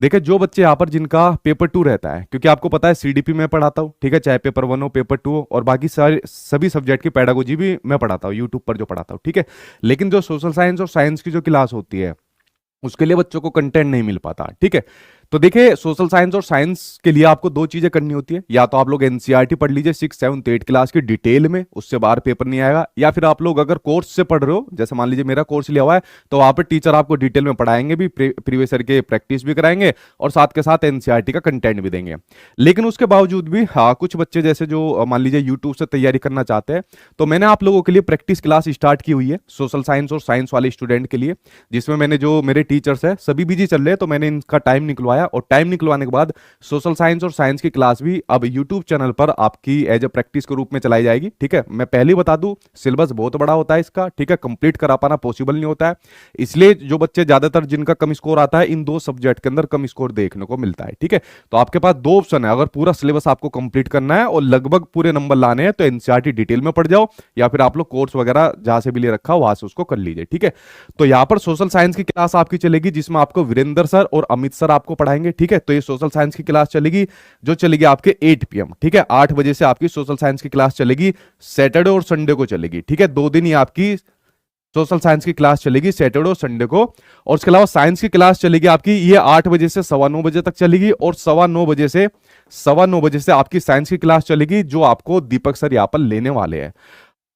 देखिए जो बच्चे यहाँ पर जिनका पेपर 2 रहता है, क्योंकि आपको पता है सीडीपी में पढ़ाता हूँ, ठीक है, चाहे पेपर 1 हो, पेपर 2 हो, और बाकी सारे सभी सब्जेक्ट की पेडागोजी भी मैं पढ़ाता हूँ यूट्यूब पर जो पढ़ाता हूँ, ठीक है। लेकिन जो सोशल साइंस और साइंस की जो क्लास होती है उसके लिए बच्चों को कंटेंट नहीं मिल पाता, ठीक है। तो देखिए सोशल साइंस और साइंस के लिए आपको दो चीजें करनी होती है, या तो आप लोग एनसीईआरटी पढ़ लीजिए 6, 7, 8 क्लास की डिटेल में, उससे बाहर पेपर नहीं आएगा, या फिर आप लोग अगर कोर्स से पढ़ रहे हो, जैसे मान लीजिए मेरा कोर्स लिया हुआ है, तो वहां पर टीचर आपको डिटेल में पढ़ाएंगे भी, प्रीवियस ईयर के प्रैक्टिस भी कराएंगे और साथ के साथ एनसीईआरटी का कंटेंट भी देंगे। लेकिन उसके बावजूद भी हाँ कुछ बच्चे जैसे जो मान लीजिए यूट्यूब से तैयारी करना चाहते हैं, तो मैंने आप लोगों के लिए प्रैक्टिस क्लास स्टार्ट की हुई है सोशल साइंस और साइंस वाले स्टूडेंट के लिए, जिसमें मैंने जो मेरे टीचर्स हैं सभी बिजी चल रहे हैं, तो मैंने इनका टाइम निकलवाया, और टाइम निकलवाने के बाद सोशल साइंस और साइंस की क्लास भी अब यूट्यूब चैनल पर आपकी एज ए प्रैक्टिस के रूप में चलाई जाएगी, ठीक है। मैं पहले ही बता दूं सिलेबस बहुत बड़ा होता है इसका, ठीक है, कंप्लीट करा पाना पॉसिबल नहीं होता है, इसलिए जो बच्चे ज्यादातर जिनका कम स्कोर आता है इन दो सब्जेक्ट के अंदर कम स्कोर देखने को मिलता है, ठीक है। तो आपके पास दो ऑप्शन है, अगर पूरा सिलेबस आपको कंप्लीट करना है और लगभग पूरे नंबर लाने हैं तो एनसीईआरटी डिटेल में पढ़ जाओ, या फिर आप लोग कोर्स वगैरह जहां से भी ले रखा हो वहां से उसको कर लीजिए, ठीक है। तो यहां पर सोशल साइंस की क्लास आपकी चलेगी जिसमें आपको वीरेंद्र सर और अमित सर आपको पढ़ाएंगे, ठीक है। तो ये सोशल साइंस की क्लास चलेगी जो चलेगी आपके 8 PM, ठीक है, 8 बजे से आपकी सोशल साइंस की क्लास चलेगी, सैटरडे और संडे को चलेगी, ठीक है, 2 दिन ही आपकी सोशल साइंस की क्लास चलेगी, सैटरडे और संडे को। और उसके अलावा साइंस की क्लास चलेगी आपकी ये 8 बजे से 9:15 तक चलेगी, और 9:15 बजे से आपकी साइंस की क्लास चलेगी जो आपको दीपक सर यहाँ पर लेने वाले हैं।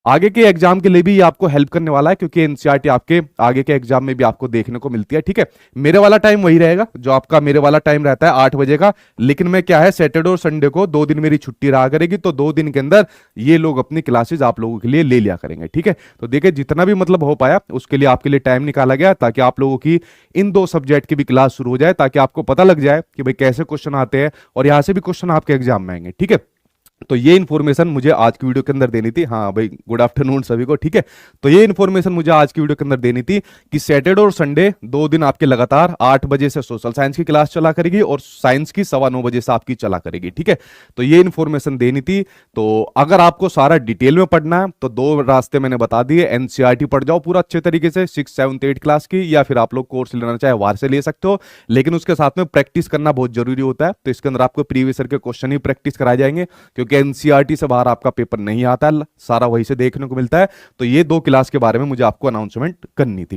आगे के एग्जाम के लिए भी ये आपको हेल्प करने वाला है, क्योंकि एनसीईआरटी आपके आगे के एग्जाम में भी आपको देखने को मिलती है, ठीक है। मेरे वाला टाइम वही रहेगा जो आपका मेरे वाला टाइम रहता है 8 बजे का, लेकिन मैं क्या है सैटरडे और संडे को 2 दिन मेरी छुट्टी रहा करेगी, तो 2 दिन के अंदर ये लोग अपनी क्लासेज आप लोगों के लिए ले लिया करेंगे, ठीक है। तो देखिए जितना भी मतलब हो पाया उसके लिए आपके लिए टाइम निकाला गया, ताकि आप लोगों की इन दो सब्जेक्ट की भी क्लास शुरू हो जाए, ताकि आपको पता लग जाए कि भाई कैसे क्वेश्चन आते हैं और यहां से भी क्वेश्चन आपके एग्जाम में आएंगे, ठीक है। तो ये इन्फॉर्मेशन मुझे आज की वीडियो के अंदर देनी थी। हाँ भाई गुड आफ्टरनून सभी को, ठीक है। तो ये इन्फॉर्मेशन मुझे आज की वीडियो के अंदर देनी थी कि सैटरडे और संडे 2 दिन आपके लगातार 8 बजे से सोशल साइंस की क्लास चला करेगी और साइंस की 9:15 से आपकी चला करेगी, ठीक है। तो ये इन्फॉर्मेशन देनी थी। तो अगर आपको सारा डिटेल में पढ़ना है तो दो रास्ते मैंने बता दिए, एनसीईआरटी पढ़ जाओ पूरा अच्छे तरीके से 6, 7, 8 क्लास की, या फिर आप लोग कोर्स लेना चाहे वार से ले सकते हो, लेकिन उसके साथ में प्रैक्टिस करना बहुत जरूरी होता है। तो इसके अंदर आपको प्रीवियस ईयर के क्वेश्चन ही प्रैक्टिस कराए जाएंगे, क्योंकि एनसीईआरटी से बाहर आपका पेपर नहीं आता है, सारा वही से देखने को मिलता है। तो ये दो क्लास के बारे में मुझे आपको अनाउंसमेंट करनी थी।